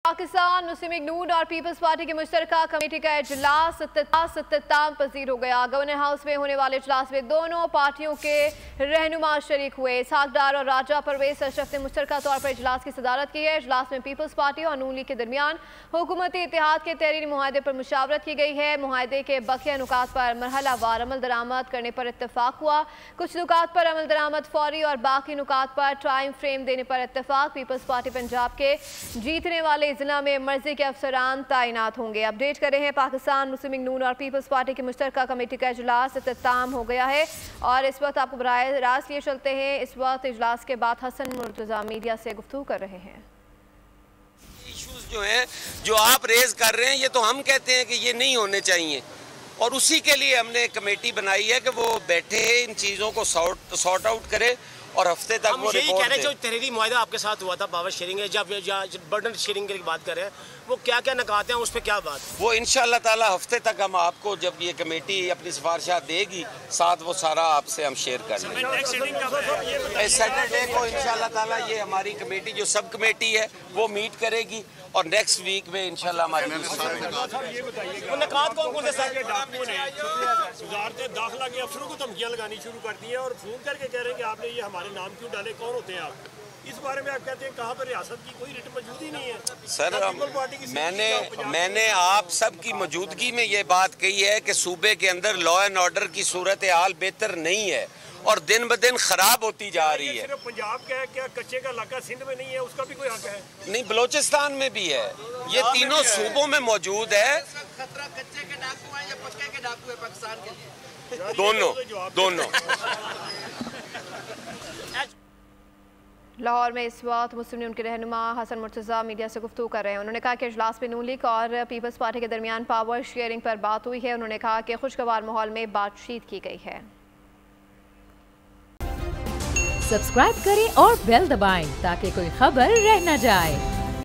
पाकिस्तान मुस्लिम league नून और peoples party की मुश्तरका committee का इजलास इख्तिताम पजीर हो गया। गवर्नर हाउस में होने वाले इजलास में दोनों पार्टियों के रहनुमा शरीक हुए। इसहाक डार और राजा परवेज अशरफ ने मुश्तरका तौर पर इजलास की सदारत की है। इजलास में पीपल्स पार्टी और नून लीग के दरमियान हुकूमती इत्तेहाद के तहरीरी मुआहदे पर मुशावरत की गई है। मुआहदे के बकिया नुकात पर मरहला वार अमल दरामद करने पर इत्तफाक हुआ। कुछ नुकात पर अमल दरामद फौरी और बाकी नुकात पर टाइम फ्रेम देने पर इत्तफाक। पीपल्स पार्टी पंजाब के जीतने वाले जिला में मर्जी के अफसरान तैनात होंगे। अपडेट कर रहे हैं पाकिस्तान मुस्लिम लीग नून और पीपल्स पार्टी की मुश्तरका कमेटी का इजलास इख्तिताम हो गया है और इस वक्त आपको बराह रास्त लिए चलते हैं। इस वक्त इजलास के बाद हसन मुर्तज़ा मीडिया से गुफ्तगू कर रहे हैं। इश्यूज जो हैं जो आप रेज कर रहे हैं ये तो हम कहते हैं कि ये नहीं होने चाहिए और उसी के लिए हमने एक कमेटी बनाई है कि वो बैठे इन चीज़ों को सॉर्ट आउट करे और हफ्ते तक वो रिपोर्ट दे। जो तहरीरी मुआहदा आपके साथ हुआ था पावर शेयरिंग है, जब बर्डन शेयरिंग की बात कर रहे हैं, वो क्या क्या नकाते हैं, उस पर क्या बात? वो इंशाअल्लाह ताला हफ्ते तक हम आपको जब ये कमेटी अपनी सिफारिशात देगी साथ वो सारा आपसे हम शेयर कर लेंगे। सैटरडे को इंशाअल्लाह ताला ये हमारी कमेटी जो सब कमेटी है वो मीट करेगी और नेक्स्ट वीक में इंशाअल्लाह हमारी दाखिला के अफसरों को धमकियां लगानी शुरू कर दी है और फोन करके कह रहे हैं कि आपने ये हमारे नाम क्यों डाले, कौन होते हैं आप? इस बारे में आप कहते हैं कहाँ पर रियासत की कोई रिट मौजूद ही नहीं है। सर मैंने आप सब की मौजूदगी में ये बात कही है कि सूबे के अंदर लॉ एंड ऑर्डर की सूरत हाल बेहतर नहीं है और दिन ब दिन खराब होती जा रही है। सिर्फ पंजाब का है क्या? कच्चे का इलाका सिंध में नहीं है, उसका भी कोई हक है? नहीं, बलोचिस्तान में भी है, ये तीनों सूबों में मौजूद है। खतरा कच्चे के डाकू हैं या पक्के के डाकू है पाकिस्तान के लिए? दोनों। लाहौर में इस वक्त मुस्लिम लीग के रहनुमा हसन मुर्तज़ा मीडिया से गुफ्तगू कर रहे हैं। उन्होंने कहा कि इजलास में नून लीग और पीपल्स पार्टी के दरमियान पावर शेयरिंग पर बात हुई है। उन्होंने कहा कि खुशगवार माहौल में बातचीत की गई है। सब्सक्राइब करें और बेल दबाएं ताकि कोई खबर रह न जाए।